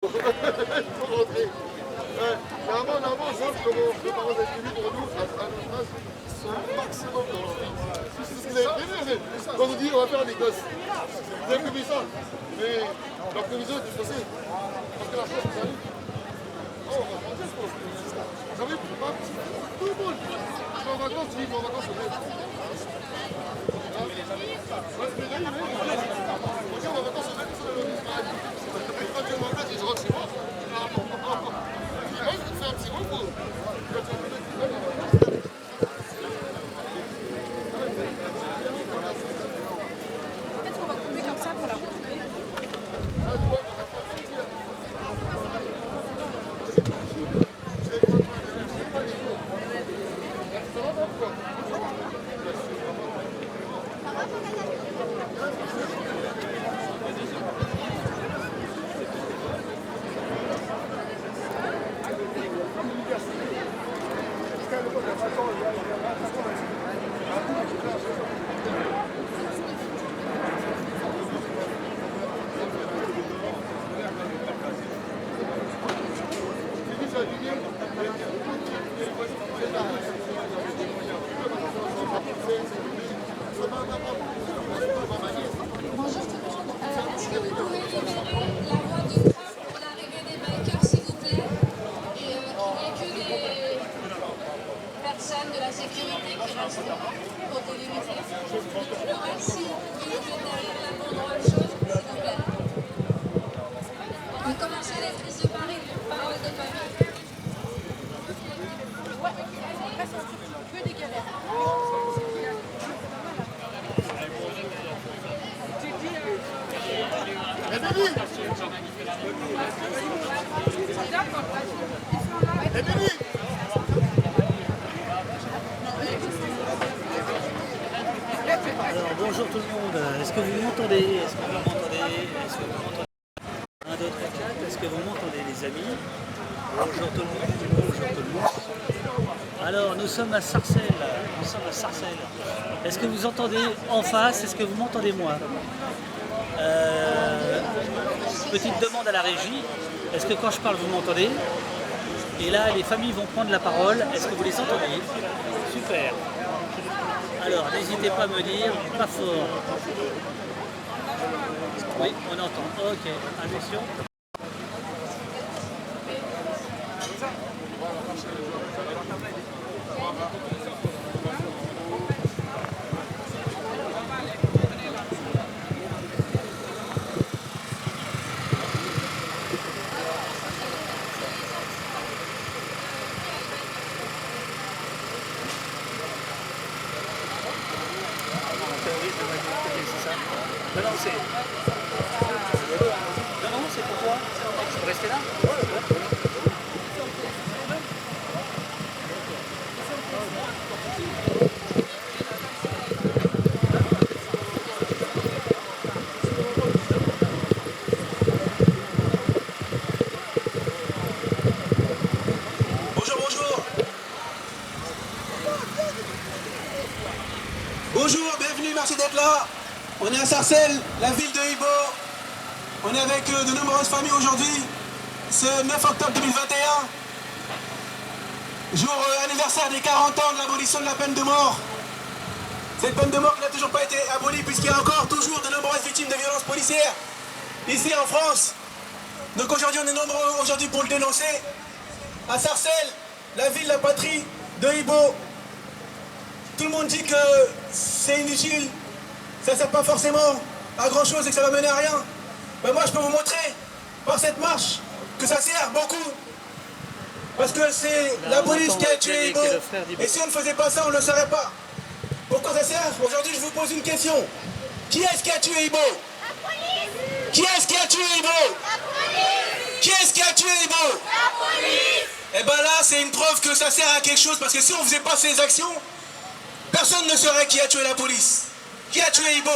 faut rentrer. Normalement, on voit comment les parents d'individus pour nous, à notre âge, sont au maximum dans leur vie. C'est ce que vous avez prévu, quand on dit on va faire des gosses. Vous avez prévu ça. Mais leur prévision est faussée. Parce que la France, vous savez, oh, on va changer, je pense. Vous savez, tout le monde. Je suis en vacances, tu dis, en vacances, on est. Quand tu m'embêtes, je rentre chez moi. Il fait un petit repos. Peut-être qu'on va tomber comme ça pour la retrouver. Bonjour tout le monde. Est-ce que vous pouvez libérer la voie du train pour l'arrivée des bikers, s'il vous plaît? Et qu'il n'y ait que des personnes de la sécurité qui restent pour délimiter. Le reste, si vous pouvez mettre derrière la banderole chaude, s'il vous plaît. On commence à les prises de Paris, parole de famille. Ouais, reste un peu des galères. Alors bonjour tout le monde, est-ce que vous m'entendez? Est-ce que vous m'entendez? Est-ce que vous m'entendez? 1, 2, 3, 4, est-ce que vous m'entendez les amis? Bonjour tout le monde, bonjour tout le monde. Alors nous sommes à Sarcelles, Est-ce que vous entendez en face? Est-ce que vous m'entendez moi? Petite demande à la régie, est-ce que quand je parle vous m'entendez? Et là les familles vont prendre la parole, est-ce que vous les entendez? Super. Alors, n'hésitez pas à me dire, pas fort. Oui, on entend. Ok, attention. Non, c'est pour toi. Tu peux rester là? Bonjour. Bonjour, bienvenue, merci d'être là. On est à Sarcelles, la ville de Ibo. On est avec de nombreuses familles aujourd'hui, ce 9 octobre 2021, jour anniversaire des 40 ans de l'abolition de la peine de mort. Cette peine de mort qui n'a toujours pas été abolie puisqu'il y a encore toujours de nombreuses victimes de violences policières ici en France. Donc aujourd'hui on est nombreux aujourd'hui pour le dénoncer. À Sarcelles, la ville, la patrie de Ibo, tout le monde dit que c'est inutile, ça ne sert pas forcément à grand chose et que ça va mener à rien. Ben moi je peux vous montrer par cette marche que ça sert beaucoup. Parce que c'est la police qui a tué Ibo. Et si on ne faisait pas ça, on ne le saurait pas. Pourquoi ça sert? Aujourd'hui je vous pose une question. Qui est-ce qui a tué Ibo? La police. Qui est-ce qui a tué Ibo? La police. Qui est-ce qui a tué Ibo? La police. Et ben là c'est une preuve que ça sert à quelque chose. Parce que si on ne faisait pas ces actions, personne ne saurait qui a tué la police. Qui a tué Ibo?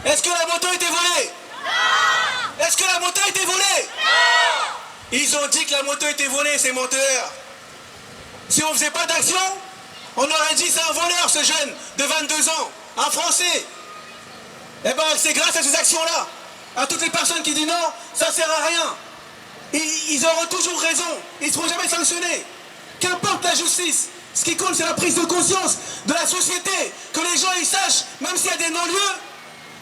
Est-ce que la moto a été volée? Non. Est-ce que la moto a été volée? Non. Ils ont dit que la moto était volée, ces menteurs. Si on ne faisait pas d'action, on aurait dit c'est un voleur ce jeune de 22 ans, un Français. Eh ben c'est grâce à ces actions-là, à toutes les personnes qui disent non, ça sert à rien. Ils auront toujours raison, ils ne seront jamais sanctionnés. Qu'importe la justice, ce qui compte c'est la prise de conscience de la société, que les gens ils sachent, même s'il y a des non-lieux,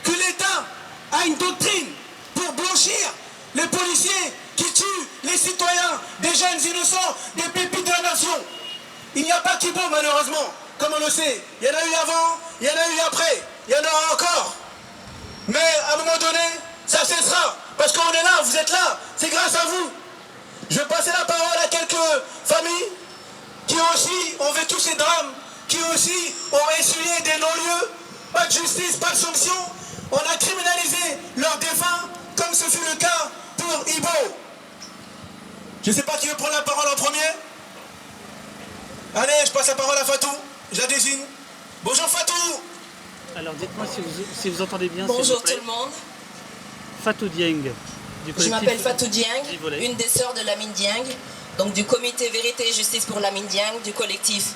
que l'État a une doctrine pour blanchir les policiers qui tuent les citoyens, des jeunes innocents, des pépites de la nation. Il n'y a pas Kibo malheureusement, comme on le sait. Il y en a eu avant, il y en a eu après, il y en aura encore. Mais à un moment donné, ça cessera. Parce qu'on est là, vous êtes là, c'est grâce à vous. Je vais passer la parole à quelques familles qui aussi ont vécu ces drames, qui aussi ont essuyé des non-lieux. Pas de justice, pas de sanction. On a criminalisé leurs défunts, comme ce fut le cas pour Ibo. Je ne sais pas qui veut prendre la parole en premier. Allez, je passe la parole à Fatou. Je la désigne. Bonjour Fatou. Alors dites-moi si vous entendez bien. Bonjour tout le monde. Fatou Dieng. Du Je m'appelle Fatou Dieng, Vivolé. une des sœurs de Lamine Dieng, donc du comité Vérité et Justice pour Lamine Dieng, du collectif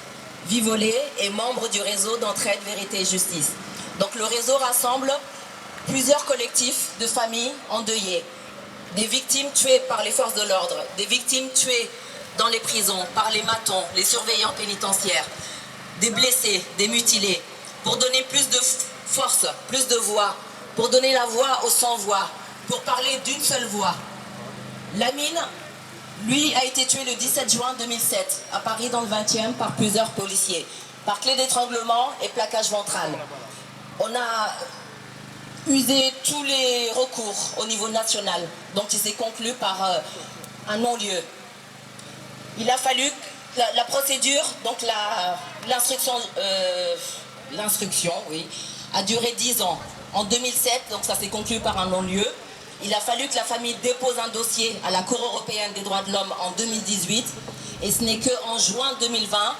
Vivolé et membre du réseau d'entraide Vérité et Justice. Donc le réseau rassemble plusieurs collectifs de familles endeuillées, des victimes tuées par les forces de l'ordre, des victimes tuées dans les prisons par les matons, les surveillants pénitentiaires, des blessés, des mutilés, pour donner plus de force, plus de voix, pour donner la voix aux sans-voix, pour parler d'une seule voix. Lamine, lui, a été tué le 17 juin 2007 à Paris dans le 20e par plusieurs policiers, par clé d'étranglement et plaquage ventral. On a usé tous les recours au niveau national, donc il s'est conclu par un non-lieu. Il a fallu la procédure, donc l'instruction, oui, a duré 10 ans. En 2007, donc ça s'est conclu par un non-lieu. Il a fallu que la famille dépose un dossier à la Cour européenne des droits de l'homme en 2018. Et ce n'est qu'en juin 2020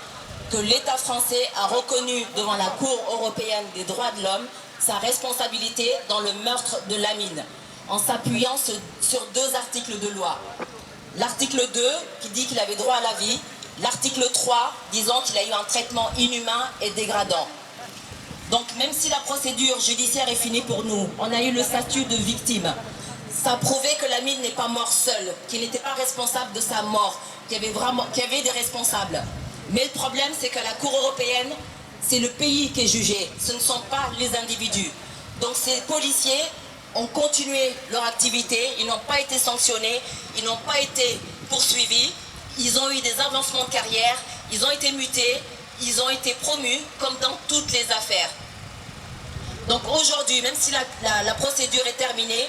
que l'État français a reconnu devant la Cour européenne des droits de l'homme sa responsabilité dans le meurtre de Lamine, en s'appuyant sur 2 articles de loi. L'article 2 qui dit qu'il avait droit à la vie, l'article 3 disant qu'il a eu un traitement inhumain et dégradant. Donc même si la procédure judiciaire est finie pour nous, on a eu le statut de victime. Ça prouvait que Lamine n'est pas mort seul, qu'il n'était pas responsable de sa mort, qu'il y avait des responsables. Mais le problème, c'est que la Cour européenne, c'est le pays qui est jugé, ce ne sont pas les individus. Donc ces policiers ont continué leur activité, ils n'ont pas été sanctionnés, ils n'ont pas été poursuivis, ils ont eu des avancements de carrière, ils ont été mutés, ils ont été promus comme dans toutes les affaires. Donc aujourd'hui, même si la procédure est terminée,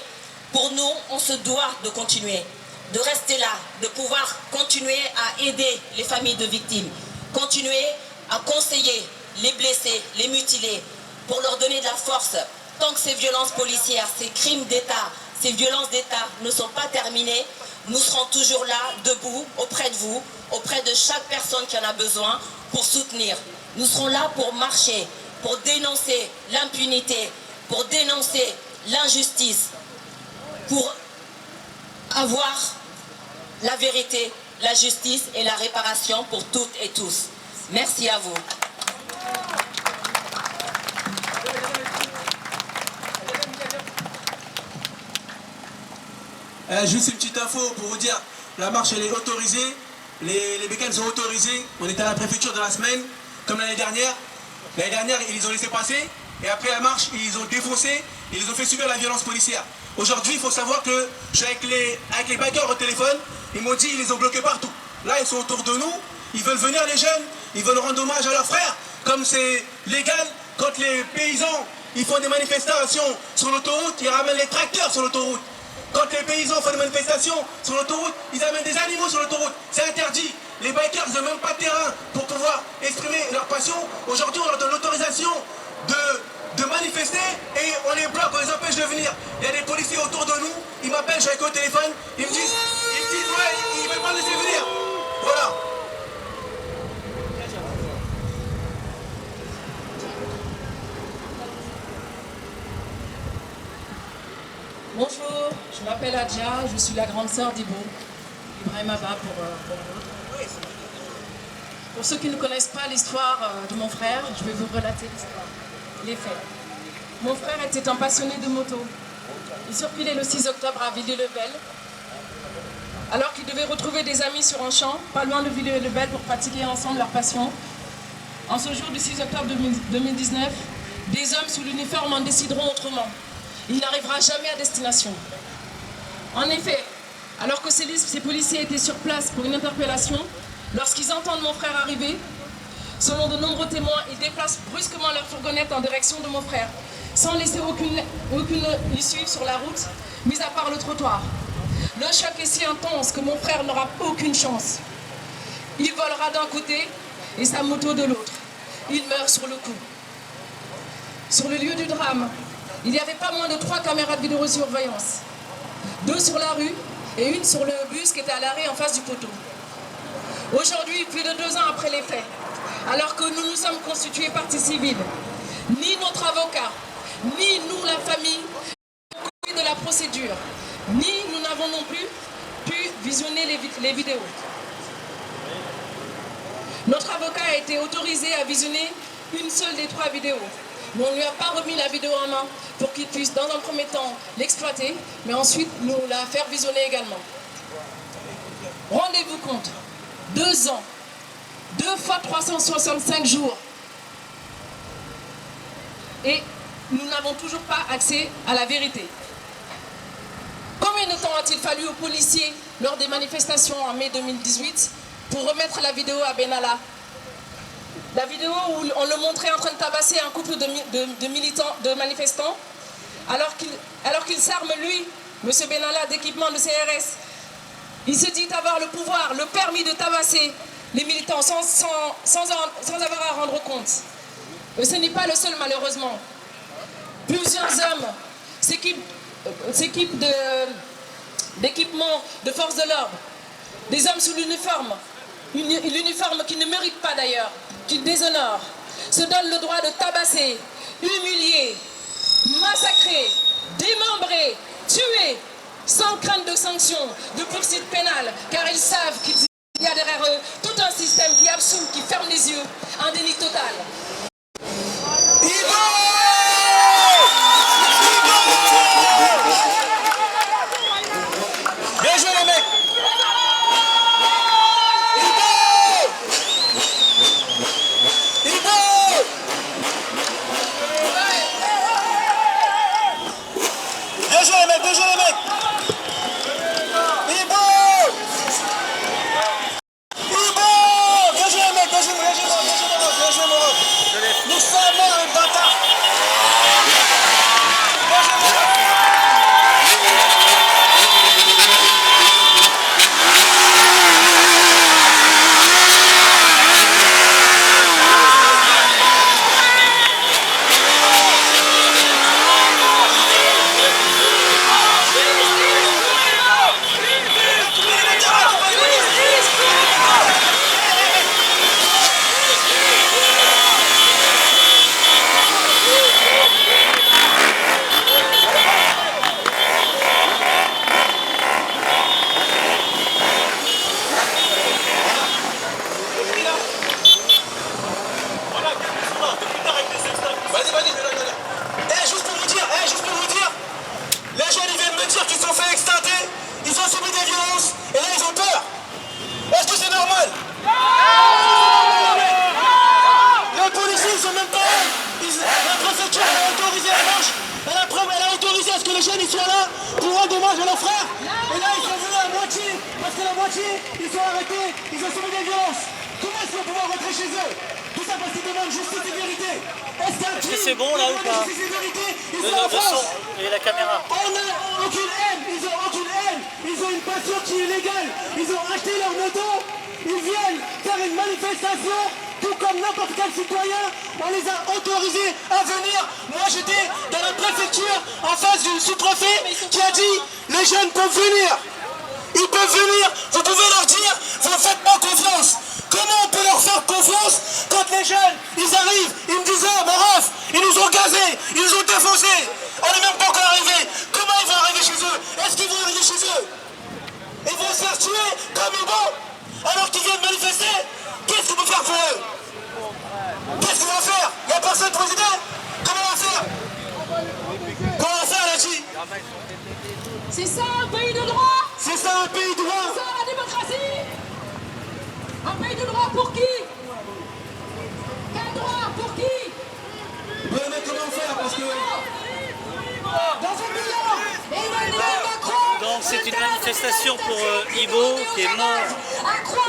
pour nous, on se doit de continuer, de rester là, de pouvoir continuer à aider les familles de victimes, continuer à conseiller les blessés, les mutilés, pour leur donner de la force. Tant que ces violences policières, ces crimes d'État, ces violences d'État ne sont pas terminées, nous serons toujours là, debout, auprès de vous, auprès de chaque personne qui en a besoin, pour soutenir. Nous serons là pour marcher, pour dénoncer l'impunité, pour dénoncer l'injustice, pour avoir la vérité, la justice et la réparation pour toutes et tous. Merci à vous. Juste une petite info pour vous dire, la marche elle est autorisée, les bécanes sont autorisées, on était à la préfecture de la semaine, comme l'année dernière. L'année dernière, ils les ont laissé passer, et après la marche, ils ont défoncé, ils les ont fait subir la violence policière. Aujourd'hui, il faut savoir que je suis avec les bikers au téléphone, ils m'ont dit, ils les ont bloqués partout. Là, ils sont autour de nous, ils veulent venir les jeunes, ils veulent rendre hommage à leurs frères, comme c'est légal, quand les paysans, ils font des manifestations sur l'autoroute, ils ramènent les tracteurs sur l'autoroute. Quand les paysans font des manifestations sur l'autoroute, ils amènent des animaux sur l'autoroute. C'est interdit. Les bikers n'ont même pas de terrain pour pouvoir exprimer leur passion. Aujourd'hui, on leur donne l'autorisation de manifester et on les bloque, on les empêche de venir. Il y a des policiers autour de nous, ils m'appellent, je suis avec eux au téléphone, ils me disent ouais, ils ne veulent pas nous laisser venir. Voilà. Bonjour, je m'appelle Adja, je suis la grande sœur d'Ibo, Ibrahim Abba pour l'autre. Pour ceux qui ne connaissent pas l'histoire de mon frère, je vais vous relater l'histoire, les faits. Mon frère était un passionné de moto. il circulait le 6 octobre à Villiers-le-Bel, alors qu'ils devaient retrouver des amis sur un champ, pas loin de Villiers-le-Bel, pour pratiquer ensemble leur passion. En ce jour du 6 octobre 2019, des hommes sous l'uniforme en décideront autrement. Il n'arrivera jamais à destination. En effet, alors que ces policiers étaient sur place pour une interpellation, lorsqu'ils entendent mon frère arriver, selon de nombreux témoins, ils déplacent brusquement leur fourgonnette en direction de mon frère, sans laisser aucune issue sur la route, mis à part le trottoir. Le choc est si intense que mon frère n'aura aucune chance. Il volera d'un côté et sa moto de l'autre. Il meurt sur le coup. Sur le lieu du drame, il n'y avait pas moins de 3 caméras de vidéosurveillance. 2 sur la rue et une sur le bus qui était à l'arrêt en face du poteau. Aujourd'hui, plus de 2 ans après les faits, alors que nous nous sommes constitués partie civile, ni notre avocat, ni nous, la famille, de la procédure, ni nous n'avons non plus pu visionner les vidéos. Notre avocat a été autorisé à visionner une seule des 3 vidéos. Mais on ne lui a pas remis la vidéo en main pour qu'il puisse, dans un premier temps, l'exploiter, mais ensuite nous la faire visionner également. Rendez-vous compte, 2 ans, 2 fois 365 jours. Et nous n'avons toujours pas accès à la vérité. Combien de temps a-t-il fallu aux policiers lors des manifestations en mai 2018 pour remettre la vidéo à Benalla? La vidéo où on le montrait en train de tabasser un couple de manifestants, alors qu'il s'arme, lui, M. Benalla, d'équipement de CRS. Il se dit avoir le pouvoir, le permis de tabasser les militants sans avoir à rendre compte. Mais ce n'est pas le seul, malheureusement. Plusieurs hommes s'équipent d'équipements de force de l'ordre, des hommes sous l'uniforme, l'uniforme qui ne mérite pas d'ailleurs, qui déshonore, se donnent le droit de tabasser, humilier, massacrer, démembrer, tuer, sans crainte de sanctions, de poursuites pénales, car ils savent qu'il y a derrière eux tout un système qui absout, qui ferme les yeux, un déni total. Bien joué les mecs. Bien joué les mecs, bien joué les mecs. Ibo, bien joué les mecs, bien joué mon ref. Nous sommes un bâtard. Bien joué mon ref. Ils sont arrêtés, ils ont subi des violences. Comment est-ce qu'on va pouvoir rentrer chez eux? Tout ça parce qu'ils demandent justice et vérité. Est-ce que c'est bon là ou pas? Justice et vérité, ils sont en France. Et la caméra. On n'a aucune haine, ils ont aucune haine. Ils ont une passion qui est légale. Ils ont acheté leur moto, ils viennent faire une manifestation. Tout comme n'importe quel citoyen, on les a autorisés à venir. Moi j'étais dans la préfecture en face du sous-préfet qui a dit les jeunes peuvent venir. Ils peuvent venir, vous pouvez leur dire, vous ne faites pas confiance. Comment on peut leur faire confiance quand les jeunes, ils arrivent, ils me disent, oh mon ref, ils nous ont gazés, ils nous ont défoncés. On n'est même pas encore arrivé. Comment ils vont arriver chez eux? Est-ce qu'ils vont arriver chez eux? Ils vont se faire tuer comme ils vont, alors qu'ils viennent manifester. Qu'est-ce qu'on peut faire pour eux? Qu'est-ce qu'on va faire? Il n'y a personne président? Comment on va faire? Comment on va faire là-dessus? C'est ça un pays de droit? C'est ça un pays de droit. C'est ça la démocratie? Un pays de droit pour qui? Quel droit? Pour qui? Ouais, mais comment faire? Parce que... Dans ce bilan, Emmanuel Macron. Donc c'est une manifestation pour Ibo qui est mort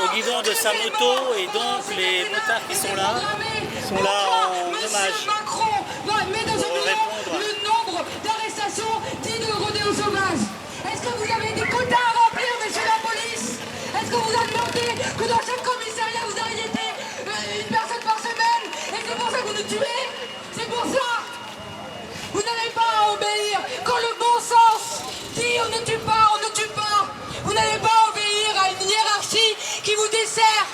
au guidon de sa moto et donc les motards qui sont là en hommage. Macron met dans ce bilan le nombre d'arrestations dit de rodéo sauvage. Est-ce que vous avez des quotas à remplir, monsieur la police? Est-ce que vous avez demandé que dans chaque commissariat vous arrêtez une personne par semaine? Et c'est pour ça que vous nous tuez? C'est pour ça? Vous n'allez pas à obéir quand le bon sens dit on ne tue pas, on ne tue pas. Vous n'allez pas obéir à une hiérarchie qui vous dessert.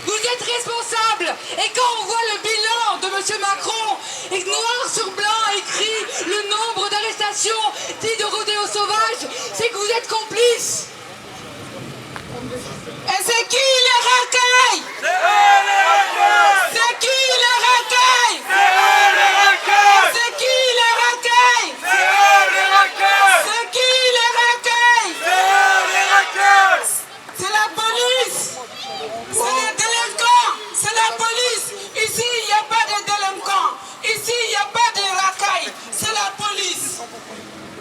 Vous êtes responsable. Et quand on voit le bilan de M. Macron, et noir sur blanc écrit le nombre d'arrestations dit de rodéo sauvage, c'est que vous êtes complices. Et c'est qui les racailles? C'est qui les racailles? C'est qui les racailles? C'est qui les racailles? C'est la police. C'est les délinquants. C'est la police. Ici, il n'y a pas de délinquants. Ici, il n'y a pas de racailles. C'est la police.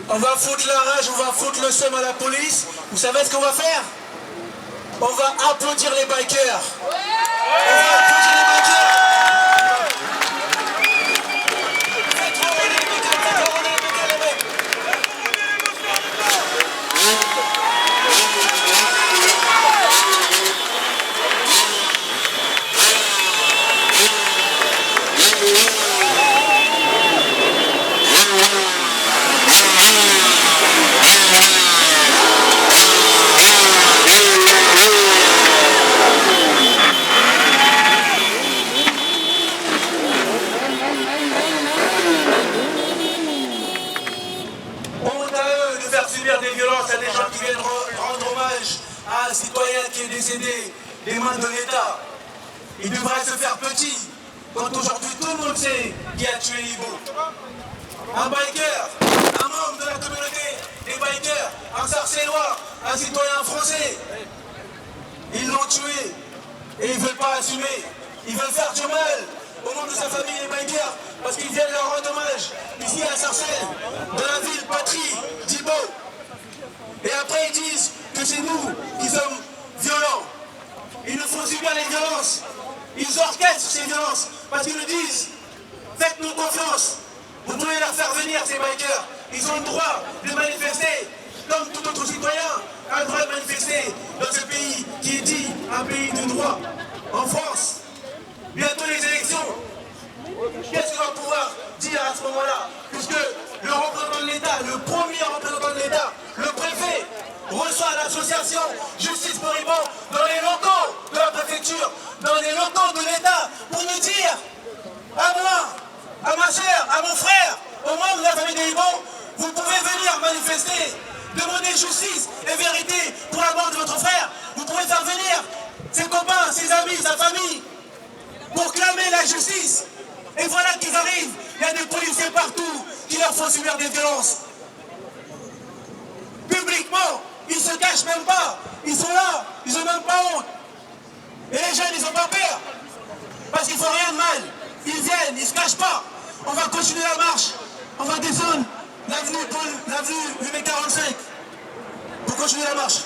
On va foutre la rage, on va foutre le seum à la police. Vous savez ce qu'on va faire? On va applaudir les bikers. On va applaudir les bikers. Faites rouler les bikers, faites rouler les mecs. Des violences à des gens qui viennent rendre hommage à un citoyen qui est décédé des mains de l'État. Il devrait se faire petit quand aujourd'hui tout le monde sait qui a tué Ibo. Un biker, un membre de la communauté des bikers, un Sarcellois, un citoyen français. Ils l'ont tué et ils ne veulent pas assumer. Ils veulent faire du mal au nom de sa famille, les bikers, parce qu'ils viennent leur rendre hommage ici à Sarcelles, dans la ville patrie d'Ibo. Et après ils disent que c'est nous qui sommes violents. Ils nous font subir les violences. Ils orchestrent ces violences parce qu'ils nous disent faites-nous confiance. Vous pouvez leur faire venir ces bikers. Ils ont le droit de manifester comme tout autre citoyen a le droit de manifester dans ce pays qui est dit un pays de droit. En France, bientôt les élections. Qu'est-ce qu'on va pouvoir dire à ce moment-là? Puisque le représentant de l'État, le premier représentant de l'État, le préfet, reçoit l'association Justice pour Ibo dans les locaux de la préfecture, dans les locaux de l'État, pour nous dire à moi, à ma chère, à mon frère, aux membres de la famille des Ibo, vous pouvez venir manifester, demander justice et vérité pour la mort de votre frère. Vous pouvez faire venir ses copains, ses amis, sa famille, pour clamer la justice. Et voilà qu'ils arrivent, il y a des policiers partout qui leur font subir des violences. Publiquement, ils se cachent même pas. Ils sont là, ils n'ont même pas honte. Et les jeunes, ils n'ont pas peur. Parce qu'ils ne font rien de mal. Ils viennent, ils ne se cachent pas. On va continuer la marche. On va descendre l'avenue 8m45 pour continuer la marche.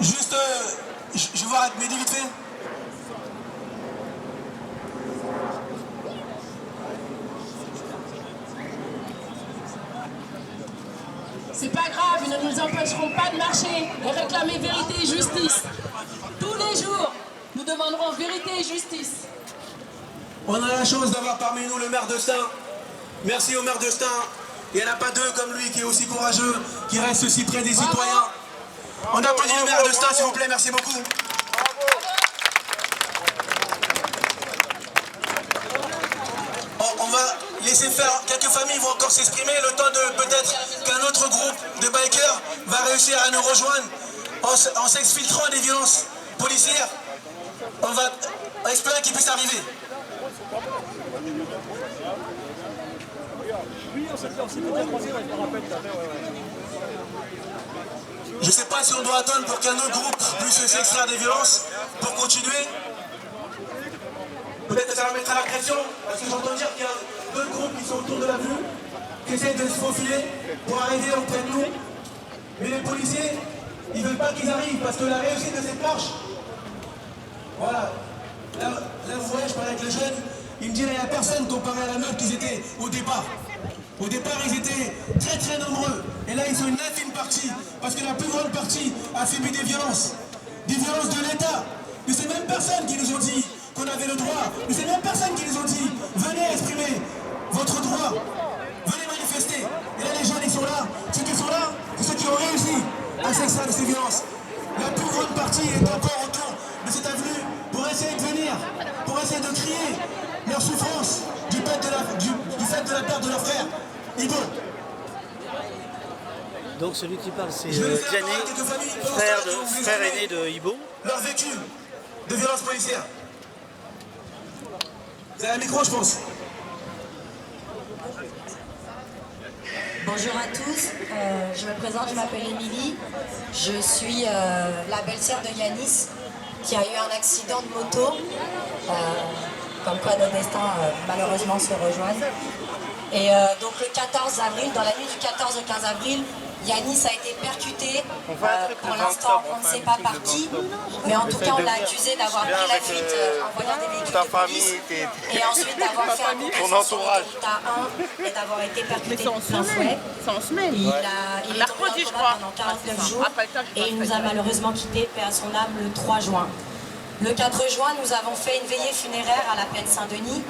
Juste, je vais voir Mehdi vite fait. C'est pas grave, ils ne nous empêcheront pas de marcher, de réclamer vérité et justice. Tous les jours, nous demanderons vérité et justice. On a la chance d'avoir parmi nous le maire de Stein. Merci au maire de Stein. Il n'y en a pas deux comme lui qui est aussi courageux, qui reste aussi près des citoyens. On applaudit le maire de Stein, s'il vous plaît, merci beaucoup. On va laisser faire, quelques familles vont encore s'exprimer, le temps de peut-être qu'un autre groupe de bikers va réussir à nous rejoindre en s'exfiltrant des violences policières. On va espérer qu'ils puissent arriver. Je ne sais pas si on doit attendre pour qu'un autre groupe puisse s'extraire des violences pour continuer. Peut-être que ça va mettre à la pression, parce que j'entends dire qu'il y a d'autres groupes qui sont autour de la vue, qui essaient de se faufiler pour arriver auprès de nous. Mais les policiers, ils ne veulent pas qu'ils arrivent, parce que la réussite de cette marche, voilà. Là vous voyez, je parlais avec les jeunes, ils me disaient qu'il n'y a personne comparé à la meute qu'ils étaient au départ. Au départ, ils étaient très très nombreux. Et là, ils sont une infime partie. Parce que la plus grande partie a subi des violences. Des violences de l'État. De ces mêmes personnes qui nous ont dit qu'on avait le droit. De ces mêmes personnes qui nous ont dit venez exprimer votre droit. Venez manifester. Et là, les jeunes, ils sont là. Ceux qui sont là, c'est ceux qui ont réussi à s'extraire de ces violences. La plus grande partie est encore autour de cette avenue pour essayer de venir, pour essayer de crier leur souffrance du fait de la perte de leurs frères. Ibo. Donc celui qui parle, c'est Diané, frère aîné de Ibo. Leur vécu de violence policière. Vous avez un micro, je pense. Bonjour à tous, je me présente, je m'appelle Émilie. Je suis la belle-sœur de Yanis qui a eu un accident de moto. Comme quoi nos destins malheureusement se rejoignent. Et donc le 14 avril, dans la nuit du 14 au 15 avril, Yanis a été percuté. Pour l'instant, on ne sait pas par qui, mais en tout cas, on l'a accusé d'avoir pris la fuite en voyant des véhicules de police et ensuite d'avoir fait un contrôle sur l'autoroute A1 et d'avoir été percuté de plein fouet. Il est tombé en coma pendant 49 jours et il nous a malheureusement quitté, paix à son âme, le 3 juin. Le 4 juin, nous avons fait une veillée funéraire à la Plaine Saint-Denis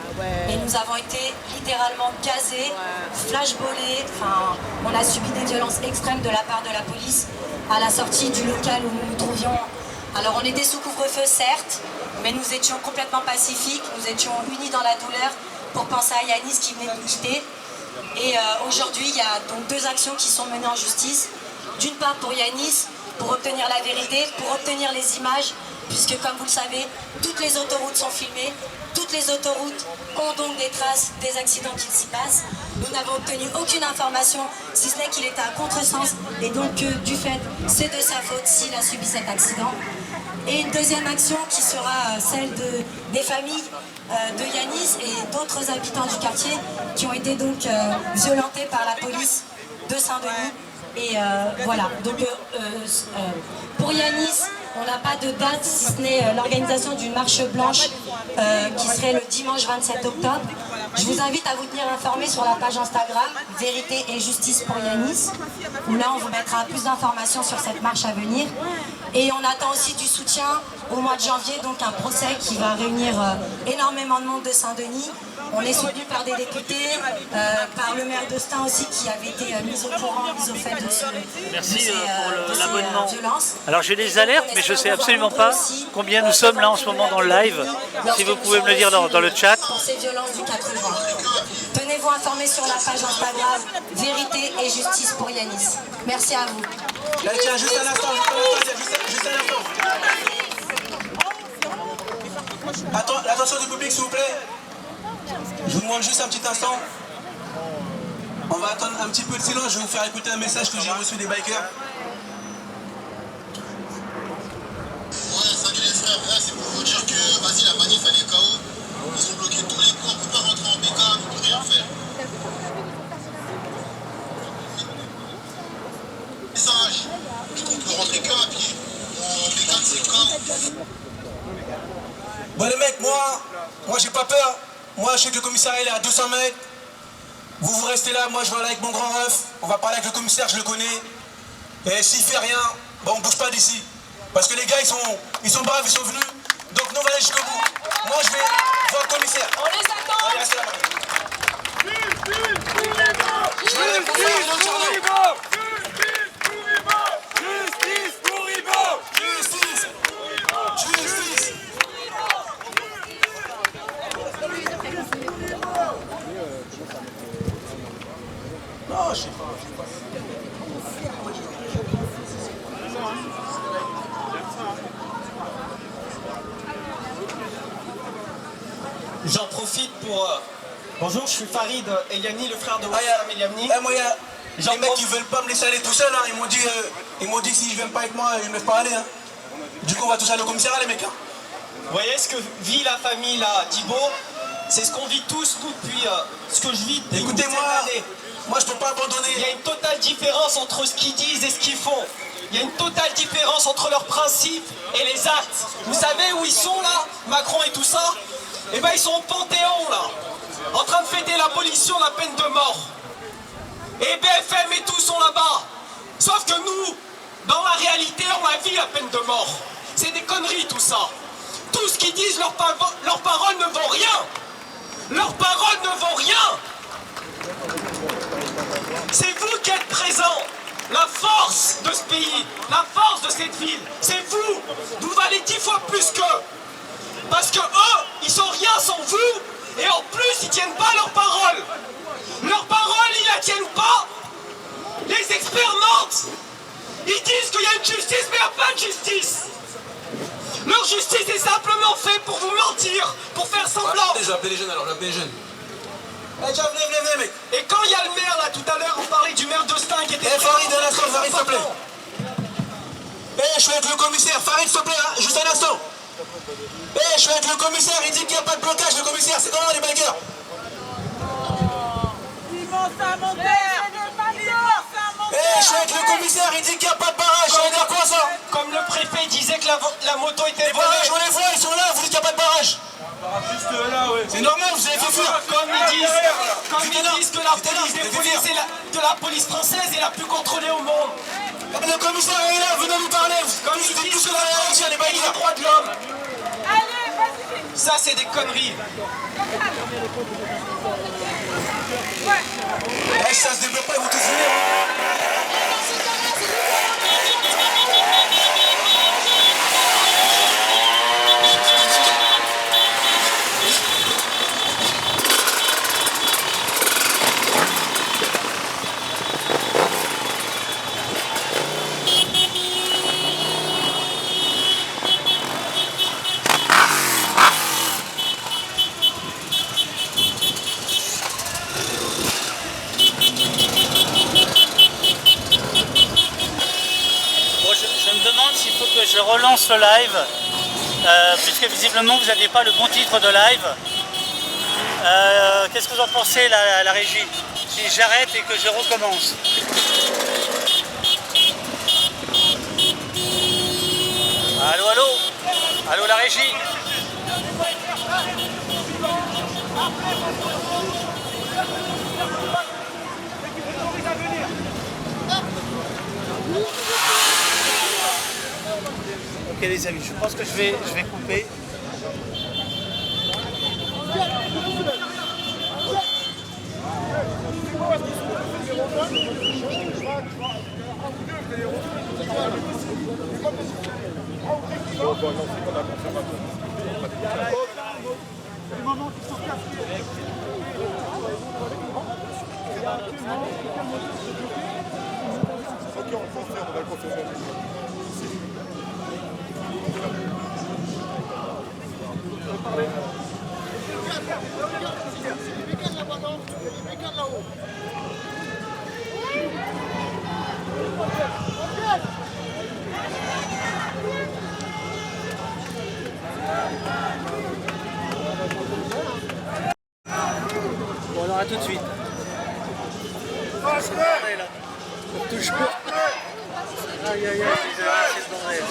et nous avons été littéralement gazés, flashballés, enfin, on a subi des violences extrêmes de la part de la police à la sortie du local où nous nous trouvions. Alors on était sous couvre-feu certes, mais nous étions complètement pacifiques, nous étions unis dans la douleur pour penser à Yanis qui venait de nous quitter. Et aujourd'hui, il y a donc 2 actions qui sont menées en justice. D'une part pour Yanis, pour obtenir la vérité, pour obtenir les images, puisque comme vous le savez, toutes les autoroutes sont filmées, toutes les autoroutes ont donc des traces des accidents qui s'y passent. Nous n'avons obtenu aucune information, si ce n'est qu'il était à contresens, et donc du fait, c'est de sa faute s'il a subi cet accident. Et une deuxième action qui sera celle des familles de Yanis et d'autres habitants du quartier qui ont été donc violentés par la police de Saint-Denis. Et voilà, donc pour Yanis, on n'a pas de date, si ce n'est l'organisation d'une marche blanche qui serait le dimanche 27 octobre. Je vous invite à vous tenir informés sur la page Instagram Vérité et Justice pour Yanis, où là on vous mettra plus d'informations sur cette marche à venir. Et on attend aussi du soutien au mois de janvier, donc un procès qui va réunir énormément de monde de Saint-Denis. On est soutenu par des députés, par le maire d'Austin aussi qui avait été mis au courant, mis au fait de ces violences. Alors j'ai les alertes, mais je ne sais absolument pas combien nous sommes là en ce moment dans le live. Si vous pouvez me le dire dans le chat. Pour ces violences du 4 juin. Tenez-vous informés sur la page Instagram Vérité et Justice pour Yanis. Merci à vous. Là, tiens, juste un instant, juste un instant. L'attention du public, s'il vous plaît. Je vous demande juste un petit instant. On va attendre un petit peu de silence. Je vais vous faire écouter un message que j'ai reçu des bikers. Ouais, salut les frères. Là, c'est pour vous dire que, vas-y, la manif, elle est KO. Ils ont bloqué tous les cours. On peut pas rentrer en BK, on peut rien faire. Message. On peut rentrer qu'à pied. En BK, c'est KO. Bon, les mecs, moi j'ai pas peur. Moi, je sais que le commissariat il est à 200 mètres. Vous restez là, moi je vais aller avec mon grand ref. On va parler avec le commissaire, je le connais. Et s'il fait rien, bon, on bouge pas d'ici. Parce que les gars, ils sont braves, ils sont venus. Donc nous, on va aller jusqu'au bout. Moi, je vais voir le commissaire. On les attend. Allez, restez là-bas. Je vais aller pour faire une autre journée. Justice pour Ibo. Justice. Justice. Non, je sais pas. J'en profite pour Bonjour, je suis Farid Eliani, le frère de Wassam Eliani. Eh, moi, il y a des mecs qui veulent pas me laisser aller tout seul. Hein. Ils m'ont dit si je viens pas avec moi, ils me laissent pas aller. Hein. Du coup, on va tous aller au commissariat, les mecs. Hein. Vous voyez ce que vit la famille là, Thibaut? C'est ce qu'on vit tous, nous, depuis ce que je vis depuis Écoutez-moi, moi je peux pas abandonner. Il y a une totale différence entre ce qu'ils disent et ce qu'ils font. Il y a une totale différence entre leurs principes et les actes. Vous savez où ils sont là, Macron et tout ça? Eh ben ils sont au Panthéon là, en train de fêter l'abolition de la peine de mort. Et BFM et tout sont là-bas. Sauf que nous, dans la réalité, on la vit la peine de mort. C'est des conneries tout ça. Tout ce qu'ils disent, leurs paroles ne vont rien. Leurs paroles ne vont rien. C'est vous qui êtes présents. La force de ce pays, la force de cette ville, c'est vous. Vous valez 10 fois plus qu'eux. Parce que eux, ils sont rien sans vous. Et en plus, ils tiennent pas leurs paroles. Leurs paroles, ils la tiennent pas. Les experts mentent. Ils disent qu'il y a une justice, mais il n'y a pas de justice. Leur justice est simplement faite pour vous mentir, pour faire semblant. Je vais appeler les jeunes alors, je vais appeler les jeunes. Eh, tiens, venez, mec. Et quand il y a le maire là, tout à l'heure, on parlait du maire d'Austin qui était... Eh, Farid, un instant, Farid, s'il te plaît. Eh, je suis avec le commissaire, Farid, s'il te plaît, hein, juste un instant. Eh, je suis avec le commissaire, il dit qu'il n'y a pas de blocage, le commissaire, c'est comment les bikers? Eh, je suis avec le commissaire, il dit qu'il n'y a pas de barrage, ça veut dire quoi ça? Comme le préfet disait que la moto était Les barrages, on les voit, ils sont là, vous dites qu'il n'y a pas de barrage. Juste là, ouais. C'est normal, vous avez fait fuir. Comme ils disent que la police française est la plus contrôlée au monde. Le commissaire est là, venez nous parler. Comme ils disent que les pays des droits de l'homme. Ça, c'est des conneries. Eh, ça se développe pas, ils vont tous venir. Je relance le live, puisque visiblement vous n'aviez pas le bon titre de live. Qu'est-ce que vous en pensez la régie? Si j'arrête et que je recommence. Allô, allô? Allô la régie? Ok les amis, je pense que je vais couper. Bon alors à tout de suite. C'est le bordel là. Toujours. Aïe aïe aïe, c'est le bordel.